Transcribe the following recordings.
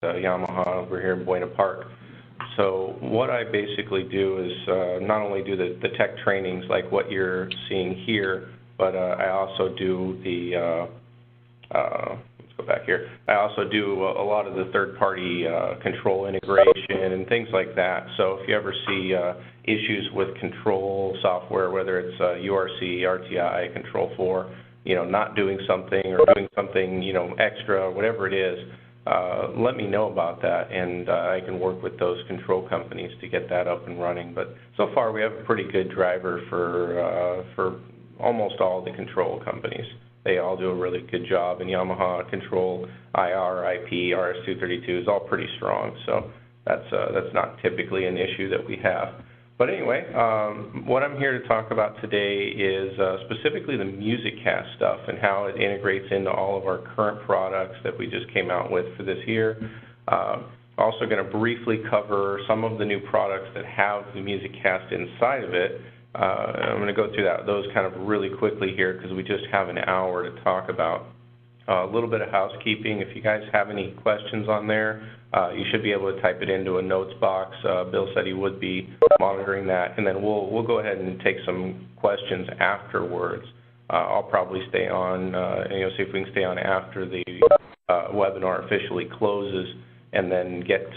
Yamaha over here in Buena Park. So what I basically do is not only do the tech trainings like what you're seeing here, but I also do the, let's go back here, I also do a lot of the third-party control integration and things like that. So if you ever see issues with control software, whether it's URC, RTI, Control 4, not doing something or doing something, extra, whatever it is, let me know about that, and I can work with those control companies to get that up and running. But so far, we have a pretty good driver for almost all the control companies. They all do a really good job, and Yamaha Control, IR, IP, RS-232 is all pretty strong. So that's not typically an issue that we have. But anyway, what I'm here to talk about today is specifically the Musiccast stuff and how it integrates into all of our current products that we just came out with for this year. Also going to briefly cover some of the new products that have the Musiccast inside of it. I'm going to go through those kind of really quickly here because we just have an hour to talk about. A little bit of housekeeping. If you guys have any questions on there, you should be able to type it into a notes box. Bill said he would be monitoring that, and then we'll go ahead and take some questions afterwards. I'll probably stay on, see if we can stay on after the webinar officially closes, and then get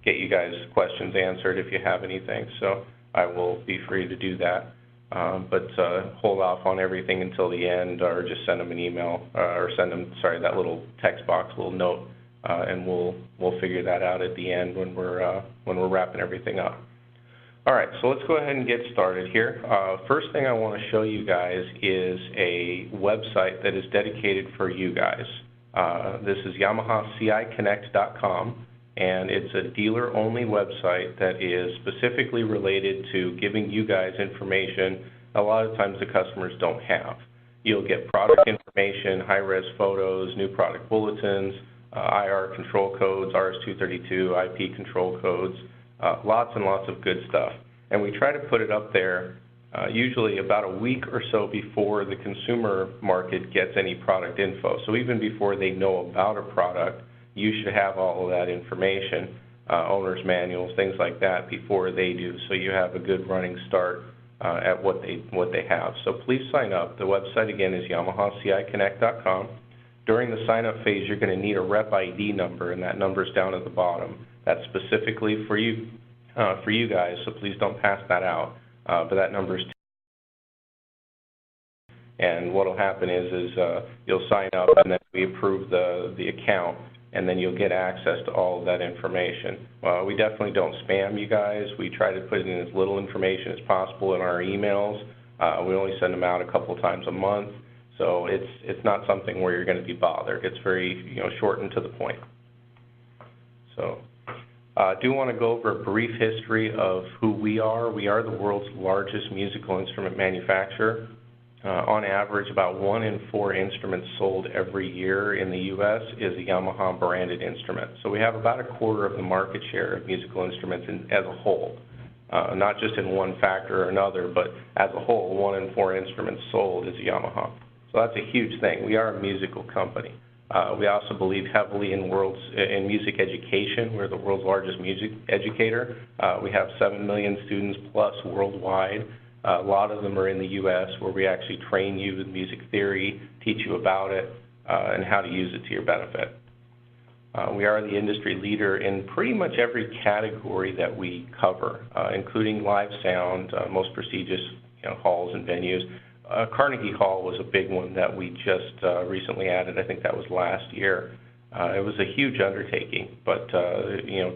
you guys questions answered if you have anything. So I will be free to do that. But hold off on everything until the end, or just send them an email, or send them, that little text box, little note, and we'll figure that out at the end when we're wrapping everything up. All right, so let's go ahead and get started here. First thing I want to show you guys is a website that is dedicated for you guys. This is YamahaCIConnect.com. And it's a dealer-only website that is specifically related to giving you guys information a lot of times the customers don't have. You'll get product information, high-res photos, new product bulletins, IR control codes, RS-232, IP control codes, lots and lots of good stuff. And we try to put it up there usually about a week or so before the consumer market gets any product info. So even before they know about a product, you should have all of that information, owner's manuals, things like that, before they do, so you have a good running start at what they have. So please sign up. The website, again, is YamahaCIConnect.com. During the sign-up phase, you're going to need a rep ID number, and that number's down at the bottom. That's specifically for you guys, so please don't pass that out. But that number's and what will happen is you'll sign up, and then we approve the account, and then you'll get access to all of that information. We definitely don't spam you guys. We try to put in as little information as possible in our emails. We only send them out a couple times a month, so it's not something where you're going to be bothered. It's very short and to the point. So I do want to go over a brief history of who we are. We are the world's largest musical instrument manufacturer. On average, about 1 in 4 instruments sold every year in the U.S. is a Yamaha branded instrument. So we have about a quarter of the market share of musical instruments as a whole, not just in one factor or another, but as a whole, 1 in 4 instruments sold is a Yamaha. So that's a huge thing. We are a musical company. We also believe heavily in music education. We're the world's largest music educator. We have 7 million students plus worldwide. A lot of them are in the U.S., where we actually train you with music theory, teach you about it, and how to use it to your benefit. We are the industry leader in pretty much every category that we cover, including live sound, most prestigious halls and venues. Carnegie Hall was a big one that we just recently added. I think that was last year. It was a huge undertaking, but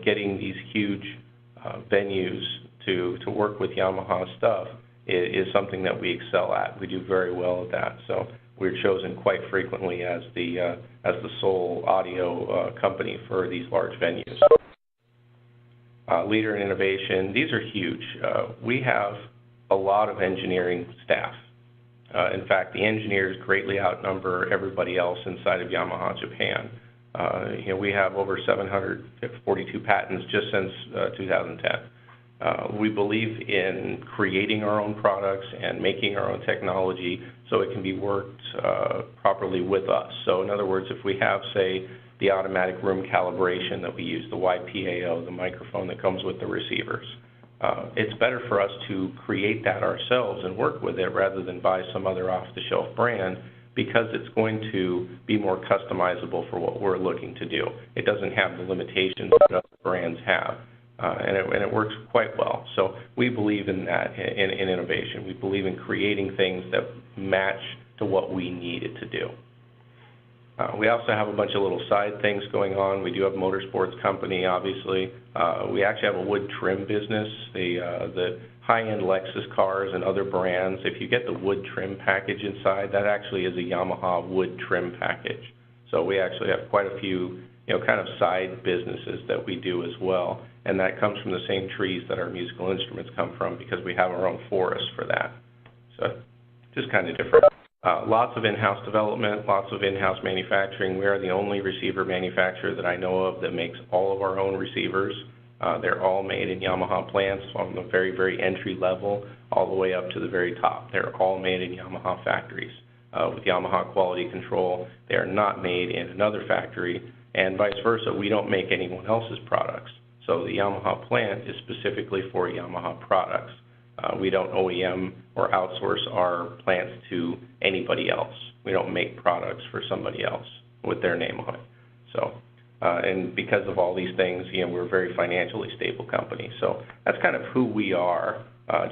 getting these huge venues to work with Yamaha stuff is something that we excel at. We do very well at that. So we're chosen quite frequently as the sole audio company for these large venues. Leader in innovation. These are huge. We have a lot of engineering staff. In fact, the engineers greatly outnumber everybody else inside of Yamaha Japan. We have over 742 patents just since 2010. We believe in creating our own products and making our own technology so it can be worked properly with us. So in other words, if we have, say, the automatic room calibration that we use, the YPAO, the microphone that comes with the receivers. It's better for us to create that ourselves and work with it rather than buy some other off-the-shelf brand, because it's going to be more customizable for what we're looking to do. It doesn't have the limitations that other brands have, and it works quite well. So we believe in that, in innovation. We believe in creating things that match to what we need it to do. We also have a bunch of little side things going on. We do have a motorsports company, obviously. We actually have a wood trim business. The high-end Lexus cars and other brands, if you get the wood trim package inside, that actually is a Yamaha wood trim package. So we actually have quite a few, kind of side businesses that we do as well, and that comes from the same trees that our musical instruments come from, because we have our own forest for that. So just kind of different. Lots of in-house development, lots of in-house manufacturing. We are the only receiver manufacturer that I know of that makes all of our own receivers. They're all made in Yamaha plants, from the very, very entry level all the way up to the very top. They're all made in Yamaha factories. With Yamaha quality control, they are not made in another factory, and vice versa. We don't make anyone else's products. So the Yamaha plant is specifically for Yamaha products. We don't OEM or outsource our plants to anybody else. We don't make products for somebody else with their name on it. So, and because of all these things, we're a very financially stable company. So that's kind of who we are,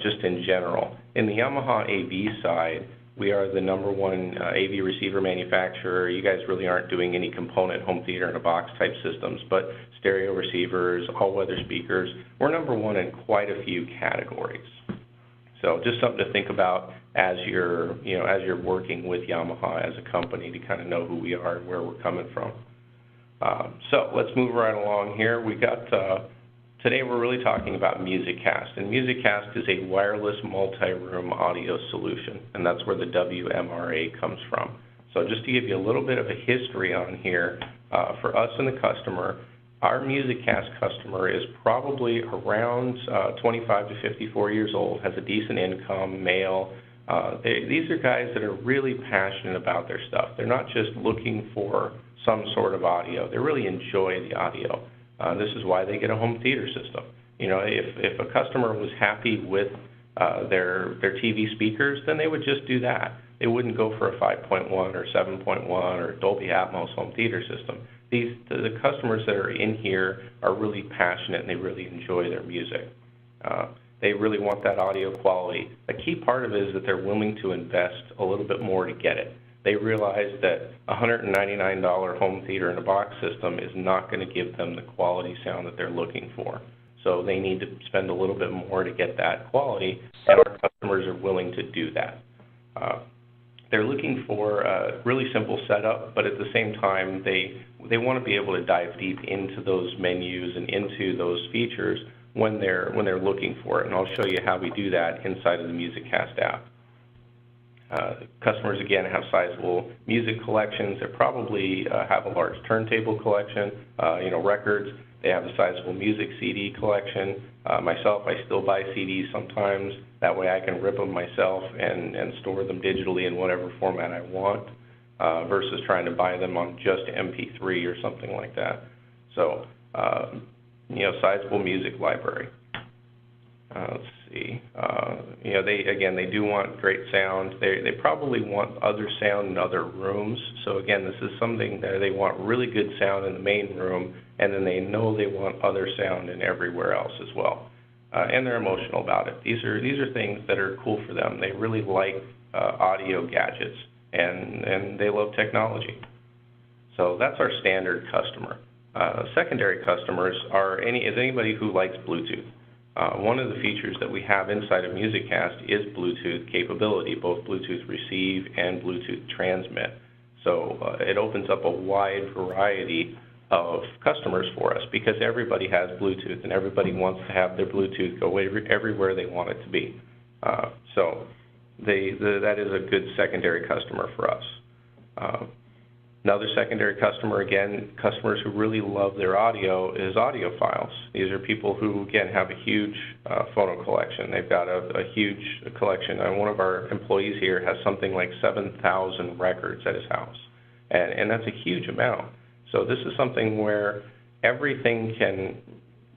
just in general. In the Yamaha AV side, we are the #1 AV receiver manufacturer. You guys really aren't doing any component home theater in a box type systems, but stereo receivers, all-weather speakers, we're #1 in quite a few categories. So just something to think about as you're working with Yamaha as a company, to kind of know who we are and where we're coming from. So let's move right along here. We got today we're really talking about Musiccast, and Musiccast is a wireless multi-room audio solution, and that's where the WMRA comes from. So just to give you a little bit of a history on here, for us and the customer, our Musiccast customer is probably around 25 to 54 years old, has a decent income, male. These are guys that are really passionate about their stuff. They're not just looking for some sort of audio. They really enjoy the audio. This is why they get a home theater system. If a customer was happy with their TV speakers, then they would just do that. They wouldn't go for a 5.1 or 7.1 or Dolby Atmos home theater system. The customers that are in here are really passionate, and they really enjoy their music. They really want that audio quality. A key part of it is that they're willing to invest a little bit more to get it. They realize that a $199 home theater in a box system is not going to give them the quality sound that they're looking for. So they need to spend a little bit more to get that quality, and our customers are willing to do that. They're looking for a really simple setup, but at the same time, they want to be able to dive deep into those menus and into those features when they're looking for it. And I'll show you how we do that inside of the Musiccast app. Customers, again, have sizable music collections. They probably have a large turntable collection, records. They have a sizable music CD collection. Myself, I still buy CDs sometimes. That way I can rip them myself and store them digitally in whatever format I want, versus trying to buy them on just MP3 or something like that. So, sizable music library. Let's see. They do want great sound. They probably want other sound in other rooms. So again, this is something that they want really good sound in the main room, and then they know they want other sound in everywhere else as well. And they're emotional about it. These are things that are cool for them. They really like audio gadgets, and they love technology. So that's our standard customer. Secondary customers is anybody who likes Bluetooth. One of the features that we have inside of Musiccast is Bluetooth capability, both Bluetooth receive and Bluetooth transmit. So it opens up a wide variety of customers for us, because everybody has Bluetooth and everybody wants to have their Bluetooth go everywhere they want it to be. So that is a good secondary customer for us. Another secondary customer, again, customers who really love their audio, is audiophiles. These are people who, again, have a huge phono collection. They've got a huge collection. One of our employees here has something like 7,000 records at his house, and that's a huge amount. So this is something where everything can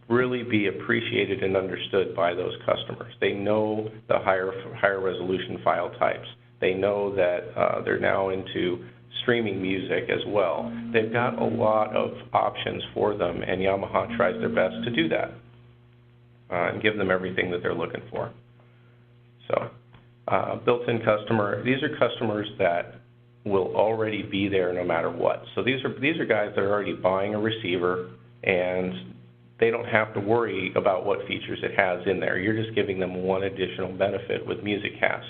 really be appreciated and understood by those customers. They know the higher resolution file types. They know that they're now into streaming music as well. They've got a lot of options for them, and Yamaha tries their best to do that and give them everything that they're looking for. So, built-in customer, these are customers that will already be there no matter what. So these are guys that are already buying a receiver, and they don't have to worry about what features it has in there. You're just giving them one additional benefit with Musiccast,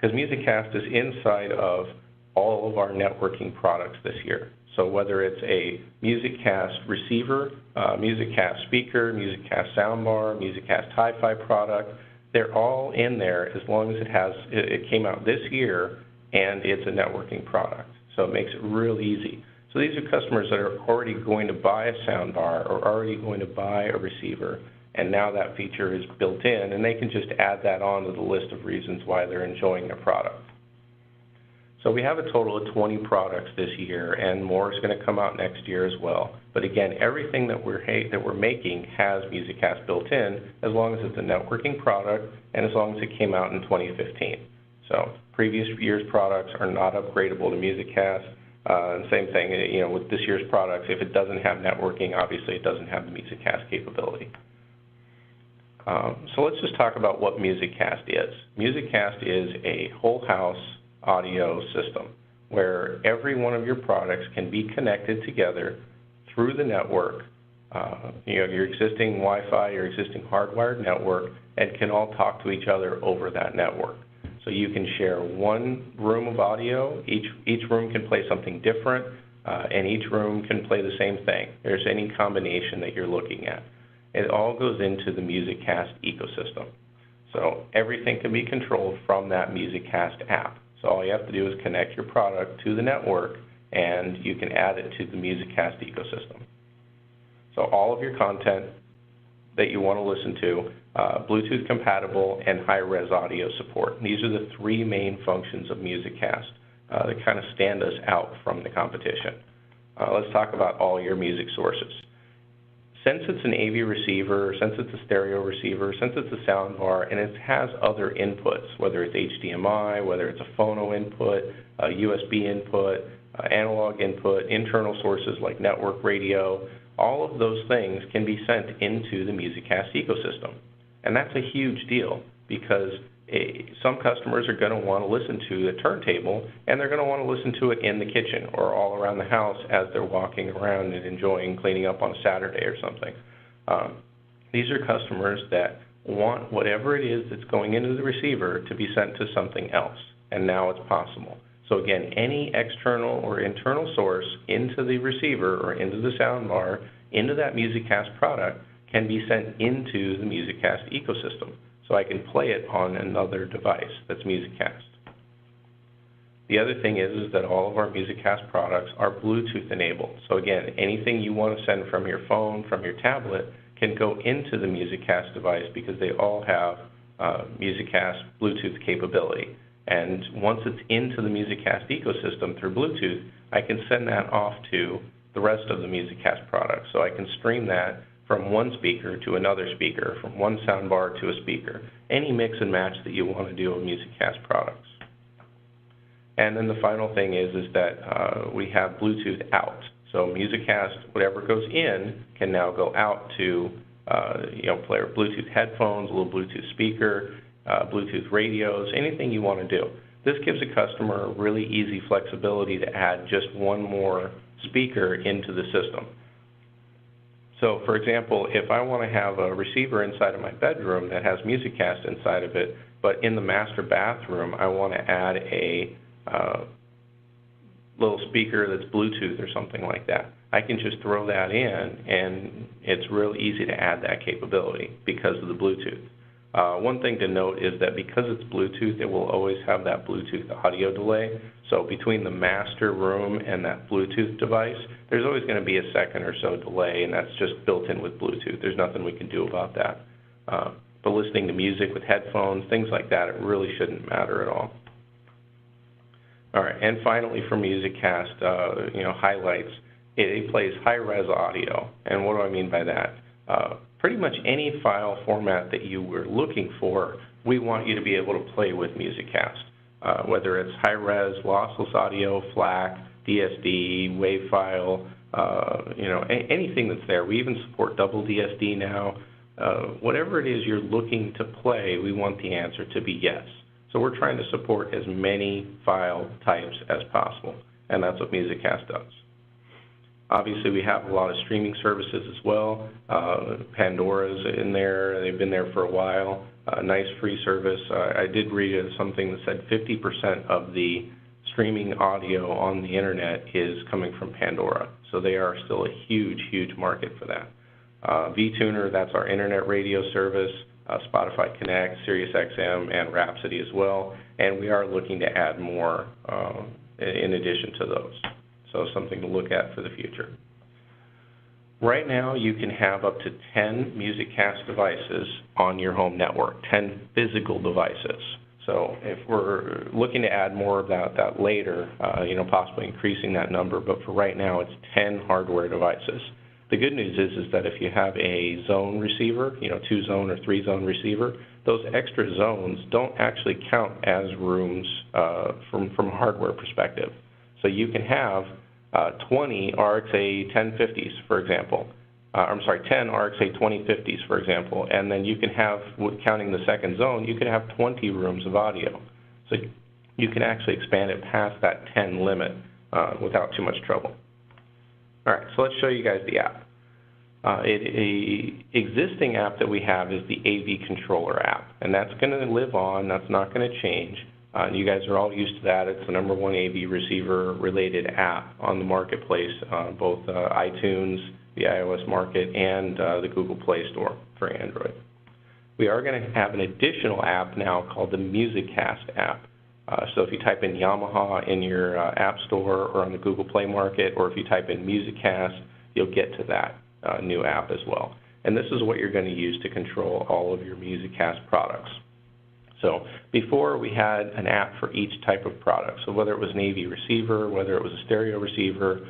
because Musiccast is inside of all of our networking products this year. So whether it's a Musiccast receiver, Musiccast speaker, Musiccast soundbar, Musiccast hi-fi product, they're all in there as long as it came out this year and it's a networking product. So it makes it real easy. So these are customers that are already going to buy a soundbar or already going to buy a receiver, and now that feature is built in, and they can just add that on to the list of reasons why they're enjoying their product. So we have a total of 20 products this year, and more is going to come out next year as well. But again, everything that we're making has Musiccast built in, as long as it's a networking product and as long as it came out in 2015. So previous year's products are not upgradable to Musiccast. And same thing, with this year's products, if it doesn't have networking, obviously it doesn't have the Musiccast capability. So let's just talk about what Musiccast is. Musiccast is a whole house audio system where every one of your products can be connected together through the network, your existing Wi-Fi, your existing hardwired network, and can all talk to each other over that network. So you can share one room of audio, each room can play something different, and each room can play the same thing. There's any combination that you're looking at. It all goes into the Musiccast ecosystem. So everything can be controlled from that Musiccast app. So all you have to do is connect your product to the network, and you can add it to the Musiccast ecosystem. So all of your content that you want to listen to, Bluetooth compatible, and high-res audio support. These are the three main functions of Musiccast that kind of stand us out from the competition. Let's talk about all your music sources. Since it's an AV receiver, since it's a stereo receiver, since it's a soundbar, and it has other inputs, whether it's HDMI, whether it's a phono input, a USB input, analog input, internal sources like network radio, all of those things can be sent into the Musiccast ecosystem. And that's a huge deal because some customers are going to want to listen to a turntable, and they're going to want to listen to it in the kitchen or all around the house as they're walking around and enjoying cleaning up on a Saturday or something. These are customers that want whatever it is that's going into the receiver to be sent to something else, and now it's possible. So again, any external or internal source into the receiver or into the soundbar, into that Musiccast product, can be sent into the Musiccast ecosystem. So I can play it on another device that's Musiccast. The other thing is that all of our Musiccast products are Bluetooth enabled. So again, anything you want to send from your phone, from your tablet, can go into the Musiccast device because they all have Musiccast Bluetooth capability. And once it's into the Musiccast ecosystem through Bluetooth, I can send that off to the rest of the Musiccast products. So I can stream that from one speaker to another speaker, from one soundbar to a speaker, any mix and match that you want to do with Musiccast products. And then the final thing is that we have Bluetooth out. So Musiccast, whatever goes in, can now go out to play Bluetooth headphones, a little Bluetooth speaker, Bluetooth radios, anything you want to do. This gives a customer really easy flexibility to add just one more speaker into the system. So, for example, if I want to have a receiver inside of my bedroom that has Musiccast inside of it, but in the master bathroom I want to add a little speaker that's Bluetooth or something like that, I can just throw that in, and it's real easy to add that capability because of the Bluetooth. One thing to note is that because it's Bluetooth, it will always have that Bluetooth audio delay. So between the master room and that Bluetooth device, there's always going to be a second or so delay, and that's just built in with Bluetooth. There's nothing we can do about that. But listening to music with headphones, things like that, it really shouldn't matter at all. All right, and finally for Musiccast, highlights. it plays high-res audio. And what do I mean by that? Pretty much any file format that you were looking for, we want you to be able to play with Musiccast. Whether it's high-res, lossless audio, FLAC, DSD, WAV file, anything that's there. We even support double DSD now. Whatever it is you're looking to play, we want the answer to be yes. So we're trying to support as many file types as possible, and that's what Musiccast does. Obviously, we have a lot of streaming services as well. Pandora's in there. They've been there for a while. Nice free service. I did read something that said 50% of the streaming audio on the internet is coming from Pandora. So they are still a huge, huge market for that. vTuner, that's our internet radio service. Spotify Connect, SiriusXM, and Rhapsody as well. And we are looking to add more in addition to those. So something to look at for the future. Right now, you can have up to 10 Musiccast devices on your home network, 10 physical devices. So if we're looking to add more of that later, possibly increasing that number, but for right now, it's 10 hardware devices. The good news is that if you have a zone receiver, 2-zone or 3-zone receiver, those extra zones don't actually count as rooms from a hardware perspective. So you can have 20 RXA 1050s, for example. 10 RXA 2050s, for example, and then you can have, counting the second zone, you could have 20 rooms of audio. So you can actually expand it past that 10 limit without too much trouble. All right, so let's show you guys the app. An existing app that we have is the AV controller app, and that's going to live on. That's not going to change. You guys are all used to that. It's the #1 AV receiver-related app on the marketplace, both iTunes, the iOS market, and the Google Play Store for Android. We are going to have an additional app now called the Musiccast app. So if you type in Yamaha in your App Store or on the Google Play Market, or if you type in Musiccast, you'll get to that new app as well. And this is what you're going to use to control all of your Musiccast products. So before, we had an app for each type of product. So whether it was an AV receiver, whether it was a stereo receiver,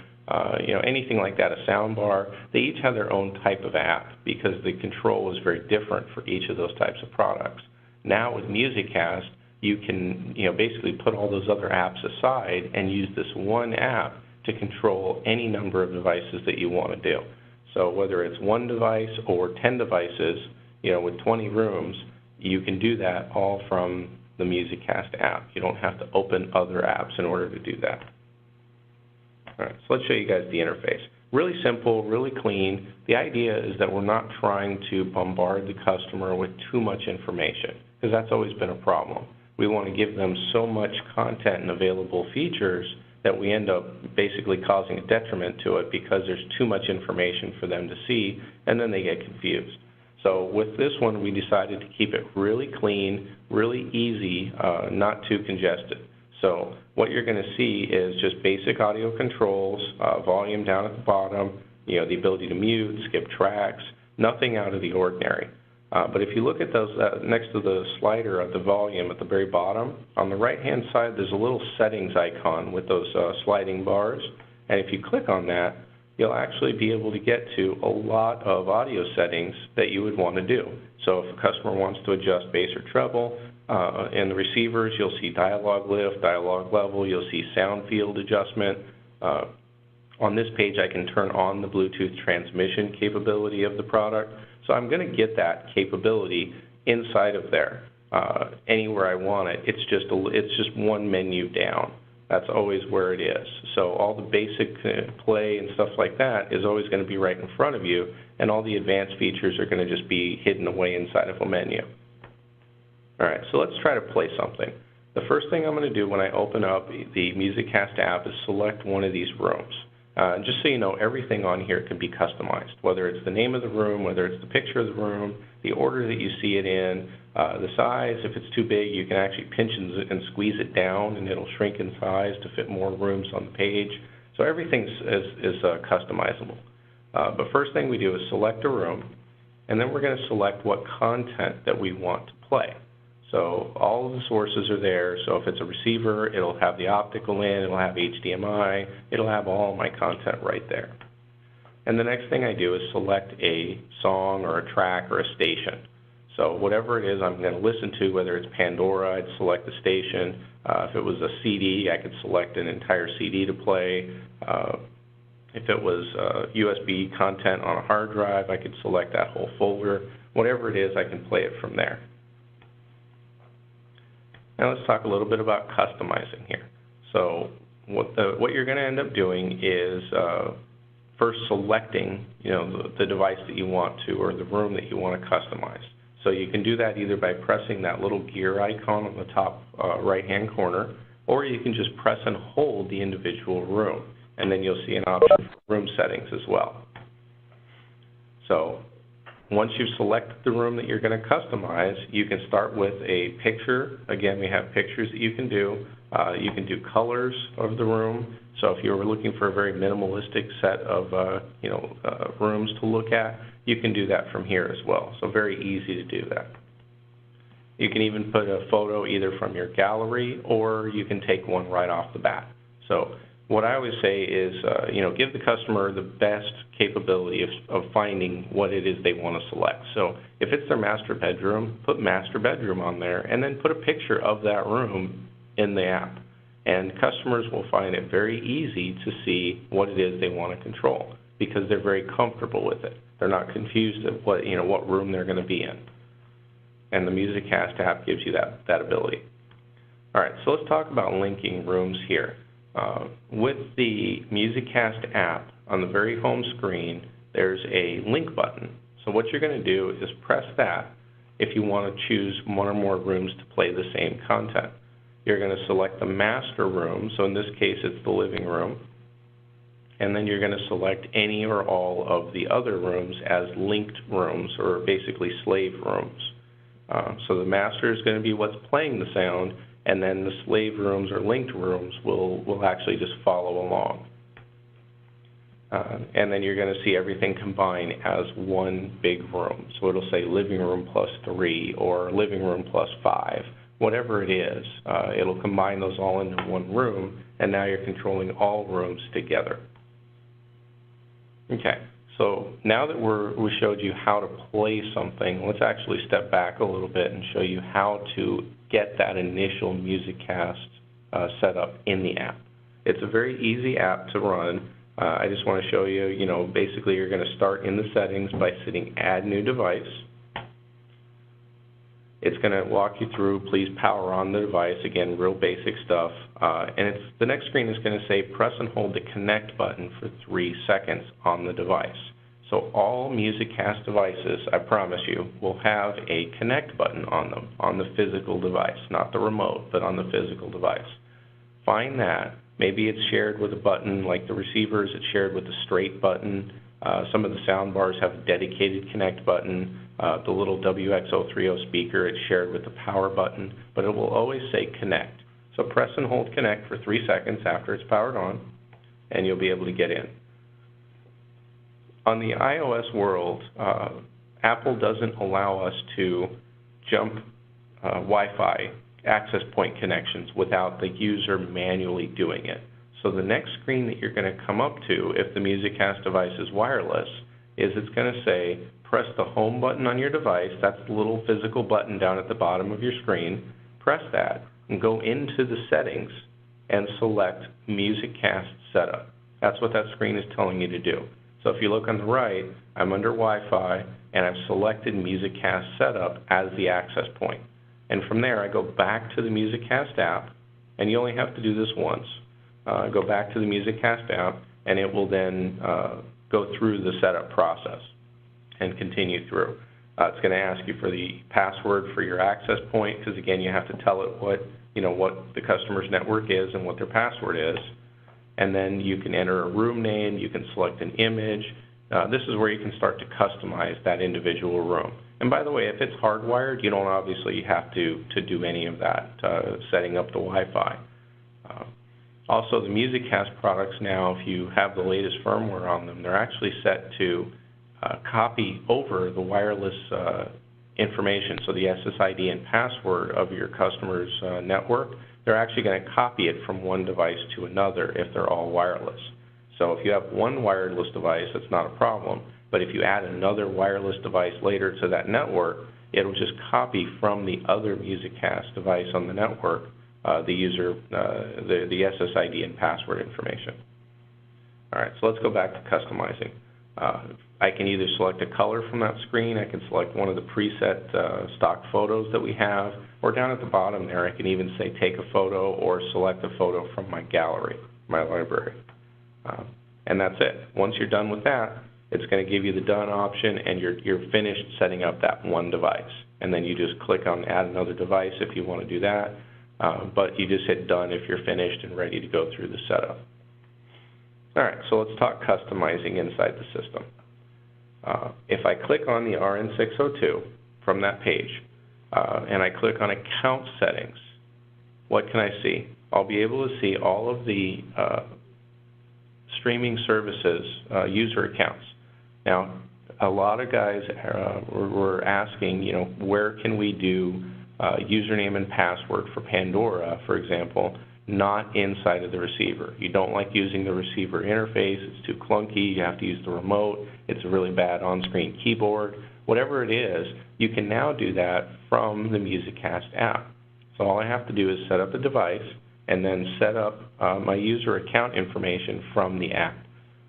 anything like that, a sound bar, they each have their own type of app because the control was very different for each of those types of products. Now with Musiccast, you can basically put all those other apps aside and use this one app to control any number of devices that you want to do. So whether it's one device or 10 devices, with 20 rooms, you can do that all from the Musiccast app. You don't have to open other apps in order to do that. All right, so let's show you guys the interface. Really simple, really clean. The idea is that we're not trying to bombard the customer with too much information, because that's always been a problem. We want to give them so much content and available features that we end up basically causing a detriment to it because there's too much information for them to see, and then they get confused. So with this one, we decided to keep it really clean, really easy, not too congested. So what you're going to see is just basic audio controls, volume down at the bottom, the ability to mute, skip tracks, nothing out of the ordinary. But if you look at those next to the slider of the volume at the very bottom, on the right-hand side, there's a little settings icon with those sliding bars. And if you click on that, you'll actually be able to get to a lot of audio settings that you would want to do. So if a customer wants to adjust bass or treble, in the receivers, you'll see dialogue lift, dialogue level, you'll see sound field adjustment. On this page, I can turn on the Bluetooth transmission capability of the product. So I'm going to get that capability inside of there, anywhere I want it. It's just one menu down. That's always where it is. So all the basic play and stuff like that is always going to be right in front of you, and all the advanced features are going to just be hidden away inside of a menu. All right, so let's try to play something. The first thing I'm going to do when I open up the Musiccast app is select one of these rooms. Just so you know, everything on here can be customized, whether it's the name of the room, whether it's the picture of the room, the order that you see it in, the size. If it's too big, you can actually pinch and squeeze it down, and it'll shrink in size to fit more rooms on the page. So everything is customizable. But first thing we do is select a room, and then we're going to select what content that we want to play. So all of the sources are there. So if it's a receiver, it'll have the optical in, it'll have HDMI, it'll have all my content right there. And the next thing I do is select a song or a track or a station. So whatever it is I'm going to listen to, whether it's Pandora, I'd select the station. If it was a CD, I could select an entire CD to play. If it was USB content on a hard drive, I could select that whole folder. Whatever it is, I can play it from there. Now let's talk a little bit about customizing here. So what you're going to end up doing is first selecting, the device that you want to, or the room that you want to customize. So you can do that either by pressing that little gear icon on the top right-hand corner, or you can just press and hold the individual room, and then you'll see an option for room settings as well. So once you've selected the room that you're going to customize, you can start with a picture. Again, we have pictures that you can do. You can do colors of the room. So if you were looking for a very minimalistic set of rooms to look at, you can do that from here as well. So very easy to do that. You can even put a photo either from your gallery, or you can take one right off the bat. So what I always say is, give the customer the best capability of finding what it is they want to select. So if it's their master bedroom, put master bedroom on there, and then put a picture of that room in the app. And customers will find it very easy to see what it is they want to control, because they're very comfortable with it. They're not confused at what room they're going to be in. And the Musiccast app gives you that ability. All right, so let's talk about linking rooms here. With the Musiccast app, on the very home screen, there's a link button. So what you're going to do is press that if you want to choose one or more rooms to play the same content. You're going to select the master room, so in this case it's the living room, and then you're going to select any or all of the other rooms as linked rooms, or basically slave rooms. So the master is going to be what's playing the sound, and then the slave rooms or linked rooms will actually just follow along. And then you're going to see everything combine as one big room. So it'll say living room plus 3 or living room plus 5. Whatever it is, it'll combine those all into one room, and now you're controlling all rooms together. Okay, so now that we showed you how to play something, let's actually step back a little bit and show you how to get that initial Musiccast set up in the app. It's a very easy app to run. I just want to show you, basically you're going to start in the settings by hitting Add New Device. It's going to walk you through, please power on the device, again, real basic stuff. And the next screen is going to say press and hold the connect button for 3 seconds on the device. So all Musiccast devices, I promise you, will have a connect button on them, on the physical device, not the remote, but on the physical device. Find that. Maybe it's shared with a button like the receivers, it's shared with the straight button. Some of the sound bars have a dedicated connect button. The little WX030 speaker, it's shared with the power button, but it will always say connect. So press and hold connect for 3 seconds after it's powered on, and you'll be able to get in. On the iOS world, Apple doesn't allow us to jump Wi-Fi access point connections without the user manually doing it. So the next screen that you're going to come up to, if the Musiccast device is wireless, is it's going to say press the home button on your device. That's the little physical button down at the bottom of your screen. Press that and go into the settings and select Musiccast Setup. That's what that screen is telling you to do. So if you look on the right, I'm under Wi-Fi, and I've selected Musiccast Setup as the access point. And from there, I go back to the Musiccast app, and you only have to do this once. Go back to the Musiccast app, and it will then go through the setup process and continue through. It's going to ask you for the password for your access point, because again, you have to tell it what the customer's network is and what their password is. And then you can enter a room name, you can select an image. This is where you can start to customize that individual room. And by the way, if it's hardwired, you don't obviously have to do any of that, setting up the Wi-Fi. Also, the Musiccast products now, if you have the latest firmware on them, they're actually set to copy over the wireless information, so the SSID and password of your customer's network. They're actually going to copy it from one device to another if they're all wireless. So if you have one wireless device, that's not a problem. But if you add another wireless device later to that network, it'll just copy from the other Musiccast device on the network the user, the SSID and password information. All right, so let's go back to customizing. I can either select a color from that screen, I can select one of the preset stock photos that we have, or down at the bottom there I can even say take a photo or select a photo from my gallery, my library. And that's it. Once you're done with that, it's going to give you the done option and you're finished setting up that one device. And then you just click on add another device if you want to do that, but you just hit done if you're finished and ready to go through the setup. All right, so let's talk customizing inside the system. If I click on the RN602 from that page, and I click on account settings, what can I see? I'll be able to see all of the streaming services user accounts. Now, a lot of guys were asking, you know, where can we do username and password for Pandora, for example, not inside of the receiver. You don't like using the receiver interface, it's too clunky, you have to use the remote, it's a really bad on-screen keyboard. Whatever it is, you can now do that from the Musiccast app. So all I have to do is set up the device and then set up my user account information from the app.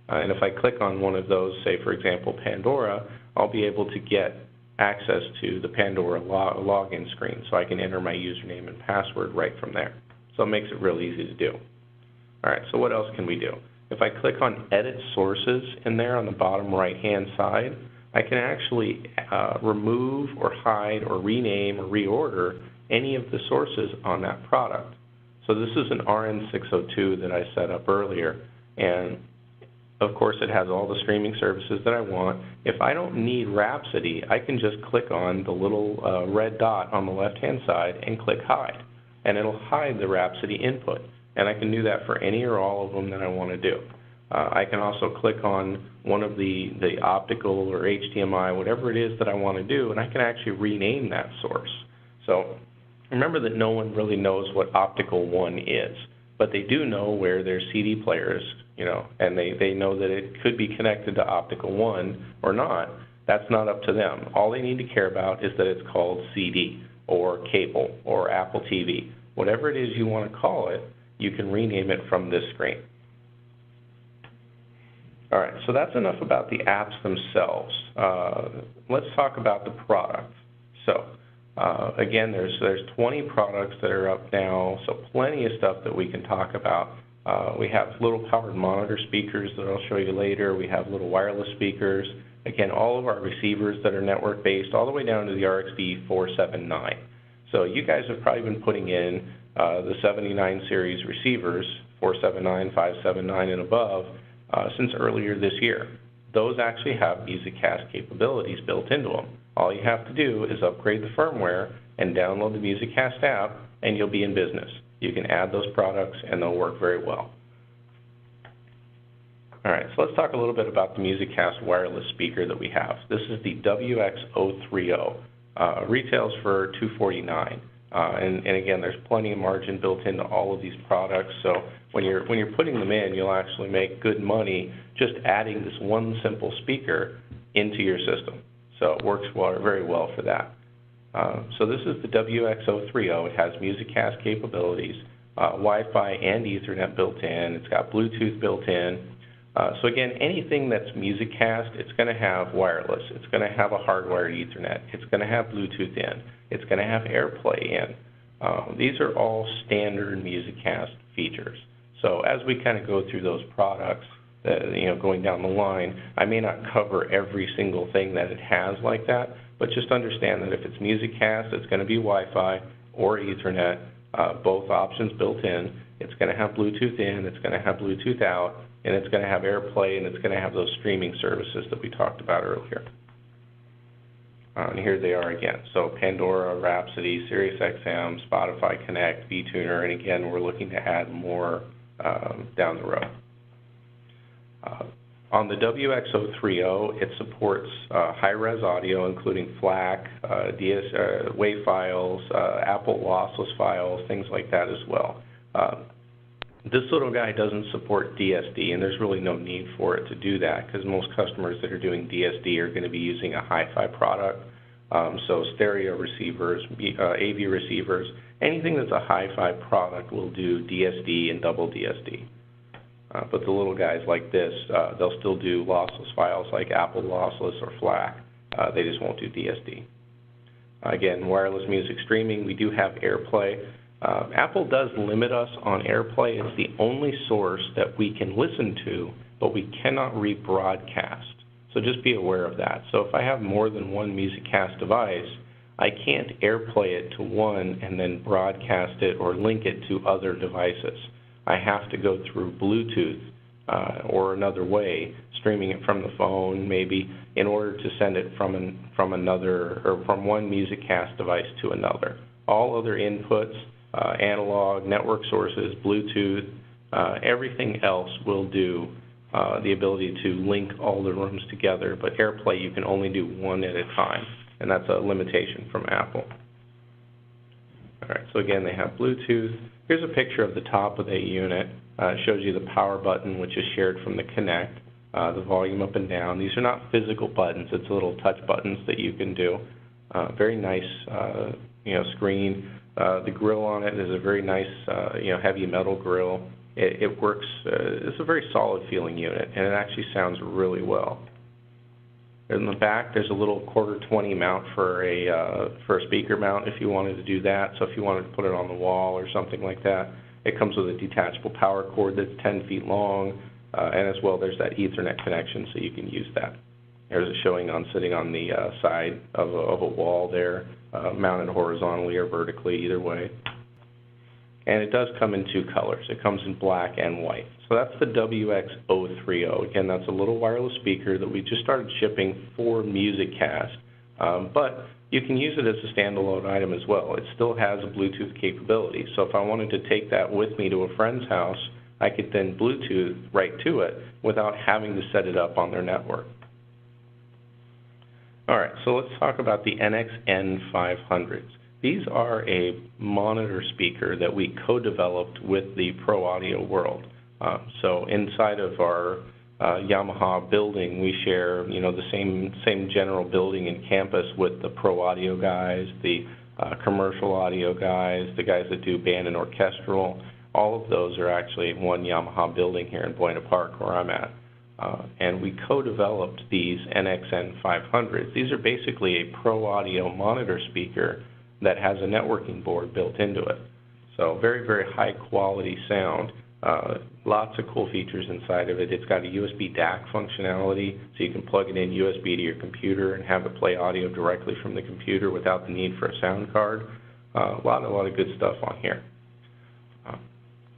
And if I click on one of those, say for example Pandora, I'll be able to get access to the Pandora login screen so I can enter my username and password right from there. So it makes it real easy to do. All right, so what else can we do? If I click on Edit Sources in there on the bottom right-hand side, I can actually remove or hide or rename or reorder any of the sources on that product. So this is an RN602 that I set up earlier, and of course it has all the streaming services that I want. If I don't need Rhapsody, I can just click on the little red dot on the left-hand side and click Hide, and it'll hide the Rhapsody input. And I can do that for any or all of them that I want to do. I can also click on one of the optical or HDMI, whatever it is that I want to do, and I can actually rename that source. So remember that no one really knows what Optical 1 is, but they do know where their CD player is, you know, and they know that it could be connected to Optical 1 or not. That's not up to them. All they need to care about is that it's called CD or cable or Apple TV. Whatever it is you want to call it, you can rename it from this screen. All right, so that's enough about the apps themselves. Let's talk about the product. So again, there's 20 products that are up now, so plenty of stuff that we can talk about. We have little powered monitor speakers that I'll show you later. We have little wireless speakers. Again, all of our receivers that are network-based, all the way down to the RXD 479. So you guys have probably been putting in the 79 series receivers, 479, 579, and above, since earlier this year. Those actually have Musiccast capabilities built into them. All you have to do is upgrade the firmware and download the Musiccast app, and you'll be in business. You can add those products, and they'll work very well. All right, so let's talk a little bit about the Musiccast wireless speaker that we have. This is the WX030. Retails for $249. And again, there's plenty of margin built into all of these products. So when you're putting them in, you'll actually make good money just adding this one simple speaker into your system. So it works very well for that. So this is the WX030. It has Musiccast capabilities, Wi-Fi and Ethernet built in. It's got Bluetooth built in. So again, anything that's Musiccast, it's going to have wireless. It's going to have a hardwired Ethernet. It's going to have Bluetooth in. It's going to have AirPlay in. These are all standard Musiccast features. So as we kind of go through those products, going down the line, I may not cover every single thing that it has like that, but just understand that if it's Musiccast, it's going to be Wi-Fi or Ethernet, both options built in. It's going to have Bluetooth in. It's going to have Bluetooth out. And it's going to have AirPlay, and it's going to have those streaming services that we talked about earlier. And here they are again. So Pandora, Rhapsody, SiriusXM, Spotify Connect, vTuner, and again, we're looking to add more down the road. On the WX030, it supports high-res audio, including FLAC, WAV files, Apple lossless files, things like that as well. This little guy doesn't support DSD, and there's really no need for it to do that because most customers that are doing DSD are going to be using a hi-fi product. So stereo receivers, AV receivers, anything that's a hi-fi product will do DSD and double DSD. But the little guys like this, they'll still do lossless files like Apple Lossless or FLAC. They just won't do DSD. Again, wireless music streaming, we do have AirPlay. Apple does limit us on AirPlay. It's the only source that we can listen to, but we cannot rebroadcast. So just be aware of that. So if I have more than one Musiccast device, I can't AirPlay it to one and then broadcast it or link it to other devices. I have to go through Bluetooth or another way, streaming it from the phone maybe, in order to send it from another or from one Musiccast device to another. All other inputs, analog, network sources, Bluetooth, everything else will do the ability to link all the rooms together, but AirPlay you can only do one at a time, and that's a limitation from Apple. All right, so again, they have Bluetooth. Here's a picture of the top of the unit. It shows you the power button, which is shared from the Connect, the volume up and down. These are not physical buttons. It's little touch buttons that you can do. Very nice, screen. The grill on it is a very nice, heavy metal grill. It works. It's a very solid feeling unit, and it actually sounds really well. In the back, there's a little 1/4-20 mount for a speaker mount if you wanted to do that. So if you wanted to put it on the wall or something like that, it comes with a detachable power cord that's 10 feet long, and as well there's that Ethernet connection, so you can use that. There's it showing on sitting on the side of a wall there, mounted horizontally or vertically, either way. And it does come in two colors. It comes in black and white. So that's the WX030. Again, that's a little wireless speaker that we just started shipping for Musiccast, but you can use it as a standalone item as well. It still has a Bluetooth capability. So if I wanted to take that with me to a friend's house, I could then Bluetooth right to it without having to set it up on their network. All right, so let's talk about the NXN500s. These are a monitor speaker that we co-developed with the Pro Audio world. So inside of our Yamaha building, we share, the same general building and campus with the Pro Audio guys, the commercial audio guys, the guys that do band and orchestral. All of those are actually one Yamaha building here in Buena Park, where I'm at. And we co-developed these NXN500s. These are basically a Pro Audio monitor speaker that has a networking board built into it. So very, very high quality sound. Lots of cool features inside of it. It's got a USB DAC functionality, so you can plug it in USB to your computer and have it play audio directly from the computer without the need for a sound card. A lot of good stuff on here.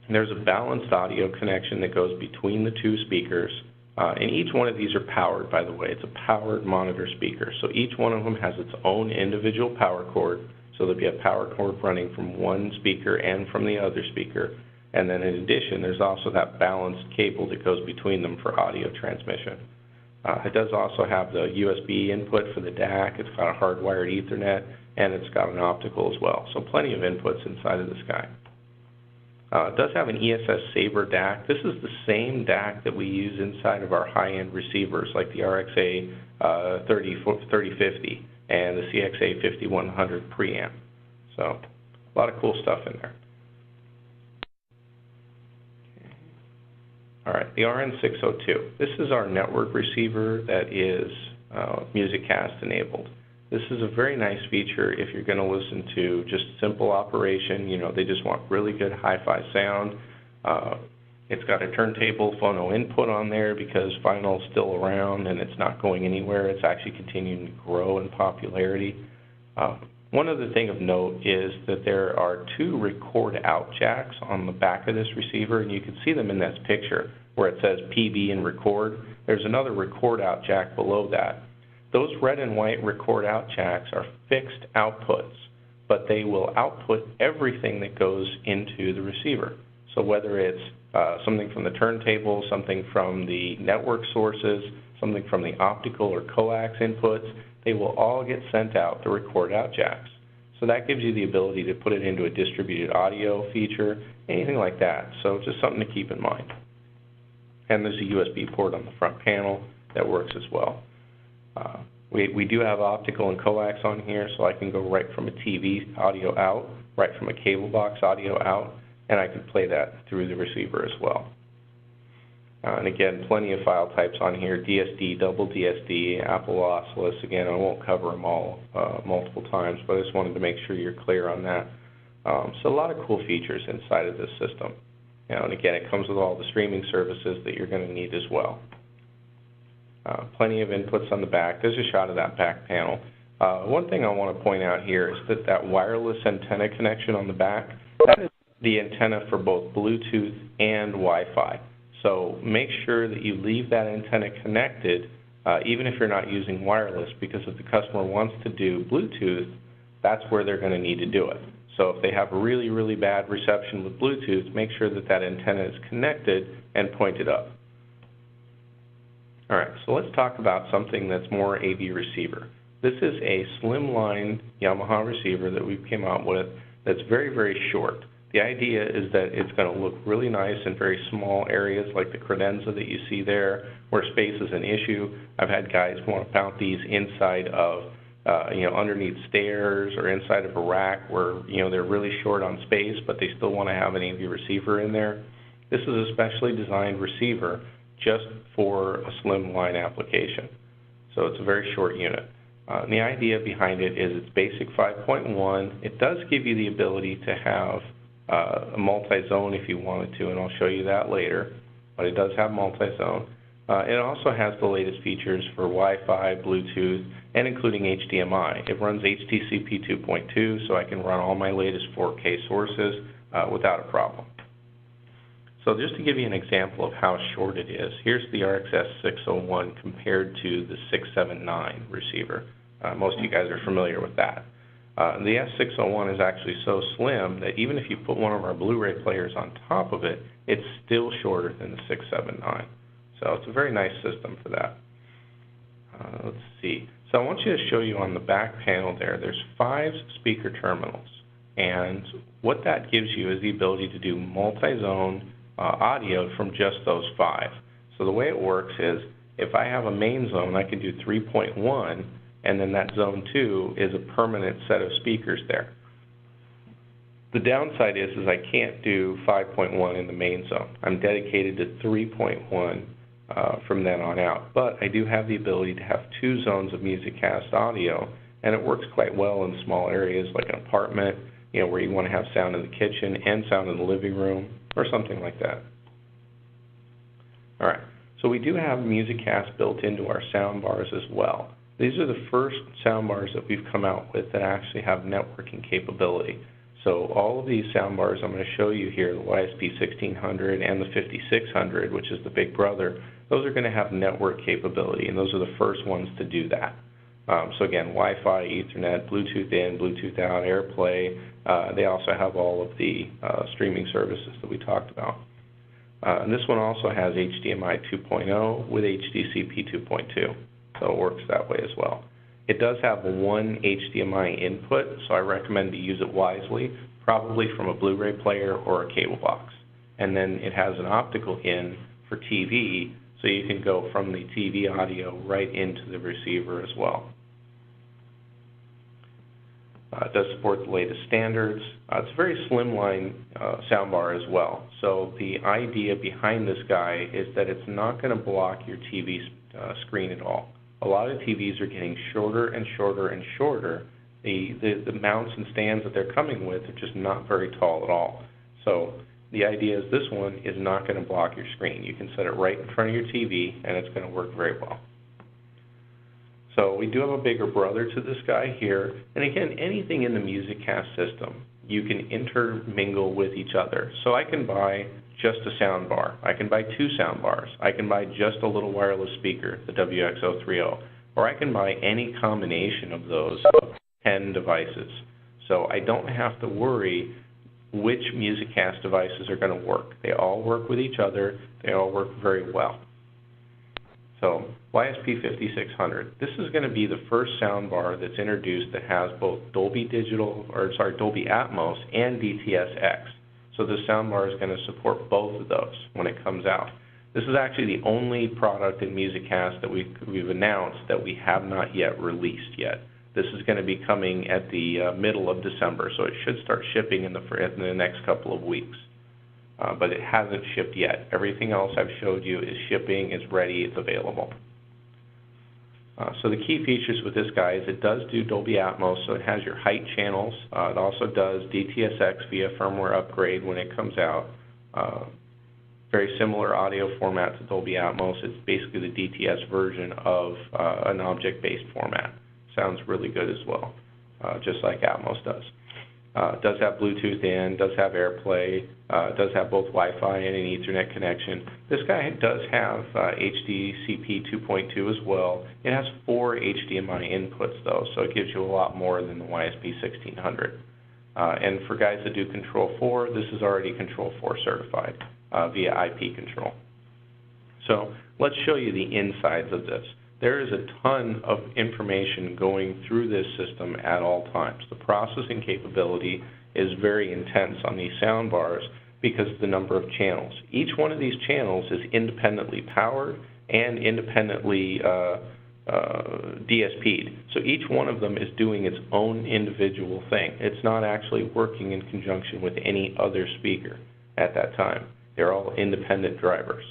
There's a balanced audio connection that goes between the two speakers. And each one of these are powered, by the way. It's a powered monitor speaker. So each one of them has its own individual power cord. So there'll be a power cord running from one speaker and from the other speaker. And then in addition, there's also that balanced cable that goes between them for audio transmission. It does also have the USB input for the DAC. It's got a hardwired Ethernet, and it's got an optical as well. So plenty of inputs inside of this guy. It does have an ESS Saber DAC. This is the same DAC that we use inside of our high-end receivers like the RXA 3050 and the CXA 5100 preamp. So a lot of cool stuff in there. All right, the RN602. This is our network receiver that is Musiccast enabled. This is a very nice feature if you're going to listen to just simple operation. They just want really good hi-fi sound. It's got a turntable phono input on there because vinyl's still around and it's not going anywhere. It's actually continuing to grow in popularity. One other thing of note is that there are two record out jacks on the back of this receiver, and you can see them in this picture where it says PB and record. There's another record out jack below that. Those red and white record out jacks are fixed outputs, but they will output everything that goes into the receiver. So whether it's something from the turntable, something from the network sources, something from the optical or coax inputs, they will all get sent out the record out jacks. So that gives you the ability to put it into a distributed audio feature, anything like that. So just something to keep in mind. And there's a USB port on the front panel that works as well. We do have optical and coax on here, so I can go right from a TV audio out, right from a cable box audio out, and I can play that through the receiver as well. And again, plenty of file types on here, DSD, double DSD, Apple lossless. Again, I won't cover them all multiple times, but I just wanted to make sure you're clear on that. So a lot of cool features inside of this system. And again, it comes with all the streaming services that you're going to need as well. Plenty of inputs on the back. There's a shot of that back panel. One thing I want to point out here is that wireless antenna connection on the back, that is the antenna for both Bluetooth and Wi-Fi. So make sure that you leave that antenna connected even if you're not using wireless, because if the customer wants to do Bluetooth, that's where they're going to need to do it. So if they have really, really bad reception with Bluetooth, make sure that that antenna is connected and pointed up. All right, so let's talk about something that's more AV receiver. This is a Slimline Yamaha receiver that we came out with that's very, very short. The idea is that it's going to look really nice in very small areas like the credenza that you see there, where space is an issue. I've had guys want to mount these inside of, underneath stairs or inside of a rack where, they're really short on space, but they still want to have an AV receiver in there. This is a specially designed receiver just for a Slimline application. So it's a very short unit. And the idea behind it is it's basic 5.1. It does give you the ability to have a multi-zone if you wanted to, and I'll show you that later, but it does have multi-zone. It also has the latest features for Wi-Fi, Bluetooth, and including HDMI. It runs HTCP 2.2, so I can run all my latest 4K sources without a problem. So just to give you an example of how short it is, here's the RXS 601 compared to the 679 receiver. Most of you guys are familiar with that. The S601 is actually so slim that even if you put one of our Blu-ray players on top of it, it's still shorter than the 679. So it's a very nice system for that. Let's see. So I want you to show you on the back panel there's 5 speaker terminals. And what that gives you is the ability to do multi-zone audio from just those 5. So the way it works is if I have a main zone, I can do 3.1, and then that zone 2 is a permanent set of speakers there. The downside is I can't do 5.1 in the main zone. I'm dedicated to 3.1 from then on out. But I do have the ability to have 2 zones of Musiccast audio, and it works quite well in small areas like an apartment, where you want to have sound in the kitchen and sound in the living room, or something like that. All right, so we do have Musiccast built into our sound bars as well. These are the first sound bars that we've come out with that actually have networking capability. So all of these sound bars I'm going to show you here, the YSP 1600 and the 5600, which is the big brother, those are going to have network capability, and those are the first ones to do that. So again, Wi-Fi, Ethernet, Bluetooth in, Bluetooth out, AirPlay. They also have all of the streaming services that we talked about. And this one also has HDMI 2.0 with HDCP 2.2, so it works that way as well. It does have one HDMI input, so I recommend to use it wisely, probably from a Blu-ray player or a cable box. And then it has an optical in for TV, so you can go from the TV audio right into the receiver as well. It does support the latest standards. It's a very slimline soundbar as well. So the idea behind this guy is that it's not going to block your TV screen at all. A lot of TVs are getting shorter and shorter and shorter. The mounts and stands that they're coming with are just not very tall at all. So the idea is this one is not going to block your screen. You can set it right in front of your TV, and it's going to work very well. So we do have a bigger brother to this guy here. And again, anything in the Musiccast system, you can intermingle with each other. So I can buy just a sound bar. I can buy 2 sound bars. I can buy just a little wireless speaker, the WX030, or I can buy any combination of those 10 devices. So I don't have to worry which Musiccast devices are going to work. They all work with each other. They all work very well. So YSP 5600. This is going to be the first soundbar that's introduced that has both Dolby Atmos and DTS-X. So this soundbar is going to support both of those when it comes out. This is actually the only product in Musiccast that we've announced that we have not yet released yet. This is going to be coming at the middle of December, so it should start shipping in the next couple of weeks. But it hasn't shipped yet. Everything else I've showed you is shipping, is ready, it's available. So the key features with this guy is it does do Dolby Atmos, so it has your height channels. It also does DTS-X via firmware upgrade when it comes out. Very similar audio format to Dolby Atmos. It's basically the DTS version of an object-based format. Sounds really good as well, just like Atmos does. It does have Bluetooth in, does have AirPlay, does have both Wi-Fi and an Ethernet connection. This guy does have HDCP 2.2 as well. It has 4 HDMI inputs though, so it gives you a lot more than the YSP 1600. And for guys that do Control 4, this is already Control 4 certified via IP control. So let's show you the insides of this. There is a ton of information going through this system at all times. The processing capability is very intense on these sound bars because of the number of channels. Each one of these channels is independently powered and independently DSP'd. So each one of them is doing its own individual thing. It's not actually working in conjunction with any other speaker at that time. They're all independent drivers.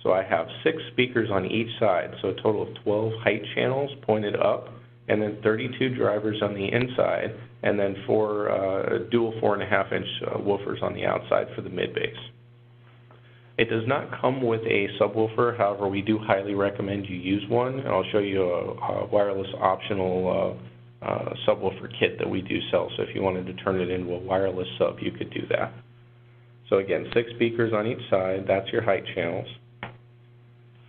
So I have 6 speakers on each side, so a total of 12 height channels pointed up, and then 32 drivers on the inside, and then 4 dual 4.5-inch woofers on the outside for the mid-bass. It does not come with a subwoofer, however, we do highly recommend you use one, and I'll show you a wireless optional subwoofer kit that we do sell, so if you wanted to turn it into a wireless sub, you could do that. So again, 6 speakers on each side, that's your height channels.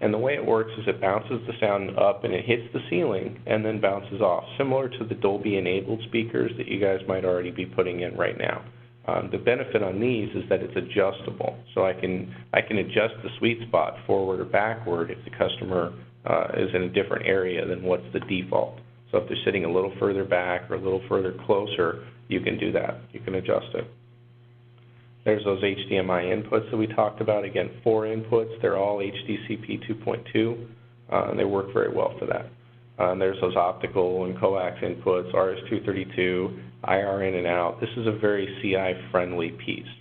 And the way it works is it bounces the sound up and it hits the ceiling and then bounces off, similar to the Dolby-enabled speakers that you guys might already be putting in right now. The benefit on these is that it's adjustable, so I can adjust the sweet spot forward or backward if the customer is in a different area than what's the default. So if they're sitting a little further back or a little further closer, you can do that. You can adjust it. There's those HDMI inputs that we talked about. Again, 4 inputs. They're all HDCP 2.2. And they work very well for that. There's those optical and coax inputs, RS-232, IR in and out. This is a very CI-friendly piece.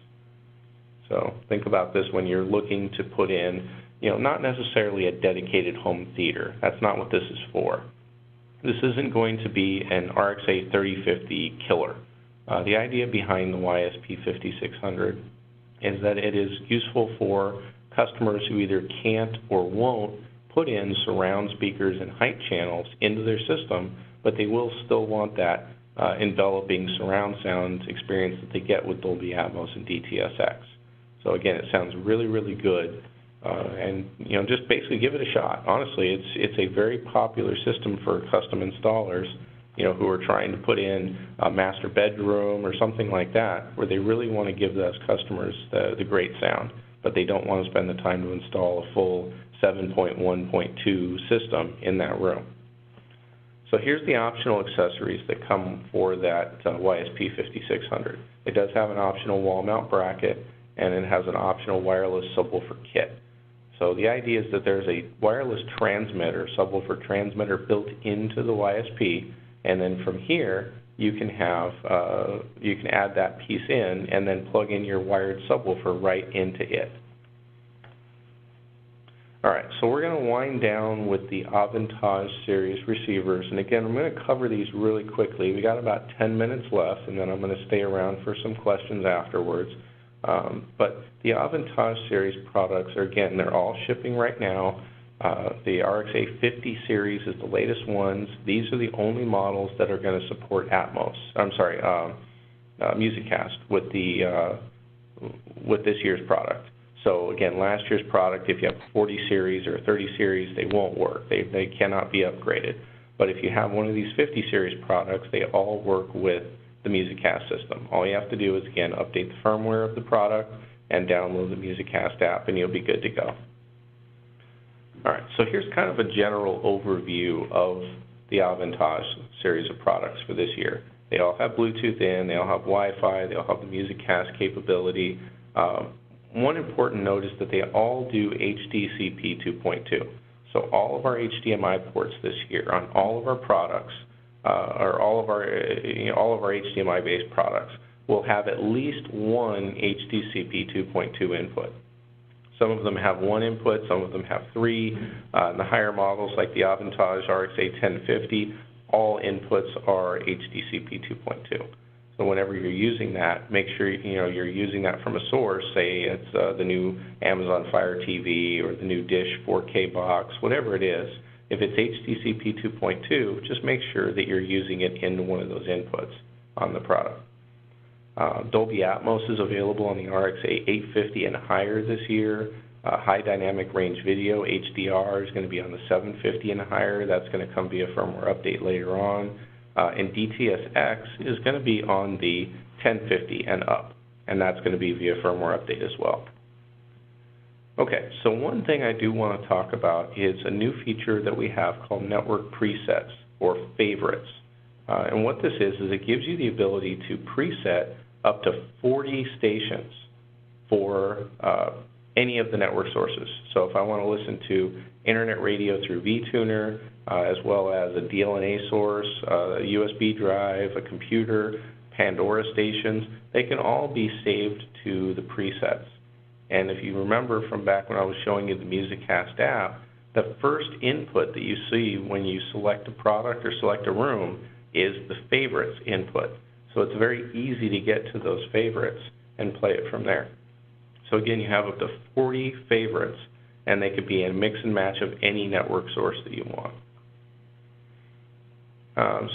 So think about this when you're looking to put in, not necessarily a dedicated home theater. That's not what this is for. This isn't going to be an RXA 3050 killer. The idea behind the YSP 5600 is that it is useful for customers who either can't or won't put in surround speakers and height channels into their system, but they will still want that enveloping surround sound experience that they get with Dolby Atmos and DTS-X. So again, it sounds really, really good, and just basically give it a shot. Honestly, it's a very popular system for custom installers, who are trying to put in a master bedroom or something like that, where they really want to give those customers the great sound, but they don't want to spend the time to install a full 7.1.2 system in that room. So here's the optional accessories that come for that YSP 5600. It does have an optional wall mount bracket, and it has an optional wireless subwoofer kit. So the idea is that there's a wireless transmitter, subwoofer transmitter built into the YSP, and then from here you can add that piece in and then plug in your wired subwoofer right into it. All right, so we're going to wind down with the Aventage series receivers, and again, I'm going to cover these really quickly. We got about 10 minutes left, and then I'm going to stay around for some questions afterwards. But the Aventage series products are, again, they're all shipping right now. The RXA 50 series is the latest ones. These are the only models that are going to support Musiccast with this year's product. So again, last year's product, if you have a 40 series or a 30 series, they won't work. They cannot be upgraded. But if you have one of these 50 series products, they all work with the Musiccast system. All you have to do is, again, update the firmware of the product and download the Musiccast app, and you'll be good to go. All right, so here's kind of a general overview of the Aventage series of products for this year. They all have Bluetooth in, they all have Wi-Fi, they all have the Musiccast capability. One important note is that they all do HDCP 2.2. So all of our HDMI ports this year on all of our products, or all of our HDMI-based products, will have at least one HDCP 2.2 input. Some of them have one input, some of them have three. The higher models like the Aventage RXA 1050, all inputs are HDCP 2.2. So whenever you're using that, make sure you're using that from a source. Say it's the new Amazon Fire TV or the new Dish 4K box, whatever it is. If it's HDCP 2.2, just make sure that you're using it into one of those inputs on the product. Dolby Atmos is available on the RXA 850 and higher this year. High dynamic range video, HDR, is going to be on the 750 and higher. That's going to come via firmware update later on. And DTS:X is going to be on the 1050 and up, and that's going to be via firmware update as well. Okay, so one thing I do want to talk about is a new feature that we have called network presets, or favorites. And what this is it gives you the ability to preset up to 40 stations for any of the network sources. So if I want to listen to internet radio through vTuner, as well as a DLNA source, a USB drive, a computer, Pandora stations, they can all be saved to the presets. And if you remember from back when I was showing you the Musiccast app, the first input that you see when you select a product or select a room is the favorites input. So it's very easy to get to those favorites and play it from there. So again, you have up to 40 favorites, and they could be a mix and match of any network source that you want.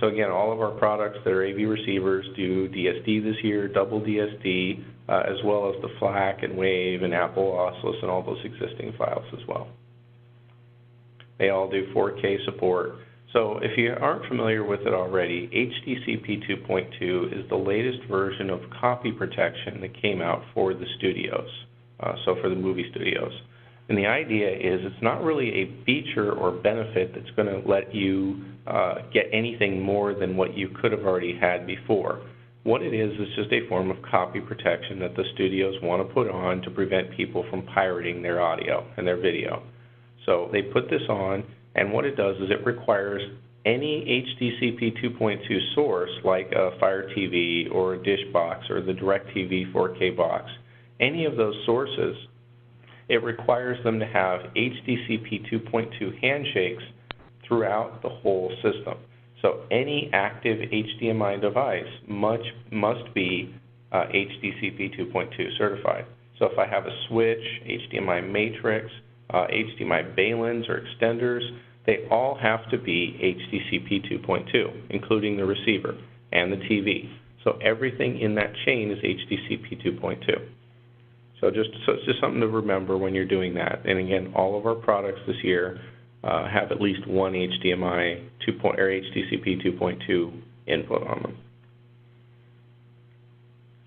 So again, all of our products that are AV receivers do DSD this year, double DSD, as well as the FLAC and WAVE and Apple lossless and all those existing files as well. They all do 4K support. So if you aren't familiar with it already, HDCP 2.2 is the latest version of copy protection that came out for the studios, so for the movie studios. And the idea is it's not really a feature or benefit that's going to let you get anything more than what you could have already had before. What it is just a form of copy protection that the studios want to put on to prevent people from pirating their audio and their video. So they put this on, and what it does is it requires any HDCP 2.2 source, like a Fire TV or a Dish box or the DirecTV 4K box, any of those sources, it requires them to have HDCP 2.2 handshakes throughout the whole system. So any active HDMI device must be HDCP 2.2 certified. So if I have a switch, HDMI matrix, HDMI balins or extenders, they all have to be HDCP 2.2, including the receiver and the TV. So everything in that chain is HDCP 2.2. So it's just something to remember when you're doing that. And again, all of our products this year have at least one HDMI or HDCP 2.2 input on them.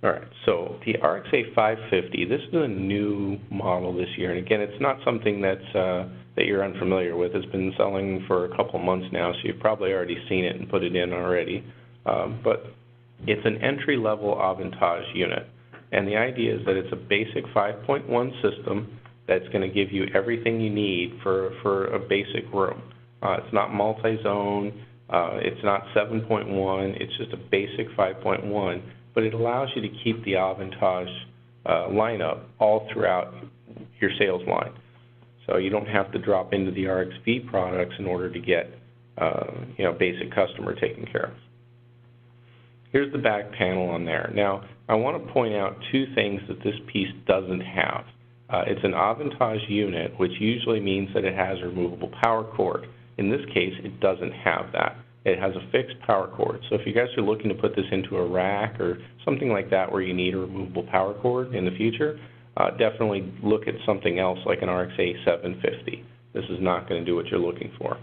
All right, so the RXA 550, this is a new model this year. And again, it's not something that you're unfamiliar with. It's been selling for a couple months now, so you've probably already seen it and put it in already. But it's an entry-level Aventage unit. And the idea is that it's a basic 5.1 system that's going to give you everything you need for a basic room. It's not multi-zone, it's not 7.1, it's just a basic 5.1, but it allows you to keep the Aventage lineup all throughout your sales line. So you don't have to drop into the RXV products in order to get basic customer taken care of. Here's the back panel on there. Now, I want to point out two things that this piece doesn't have. It's an Aventage unit, which usually means that it has a removable power cord. In this case, it doesn't have that. It has a fixed power cord. So if you guys are looking to put this into a rack or something like that where you need a removable power cord in the future, definitely look at something else like an RXA 750. This is not going to do what you're looking for.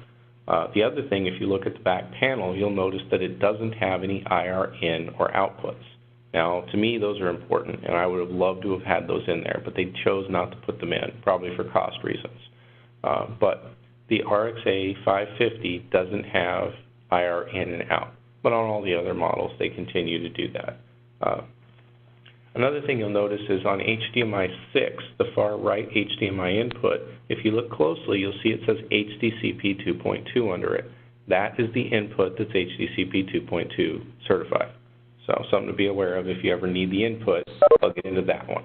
The other thing, if you look at the back panel, you'll notice that it doesn't have any IR in or outputs. Now, to me, those are important, and I would have loved to have had those in there, but they chose not to put them in, probably for cost reasons. But the RXA 550 doesn't have IR in and out, but on all the other models, they continue to do that. Another thing you'll notice is on HDMI 6, the far right HDMI input, if you look closely, you'll see it says HDCP 2.2 under it. That is the input that's HDCP 2.2 certified. So something to be aware of if you ever need the input, plug it into that one.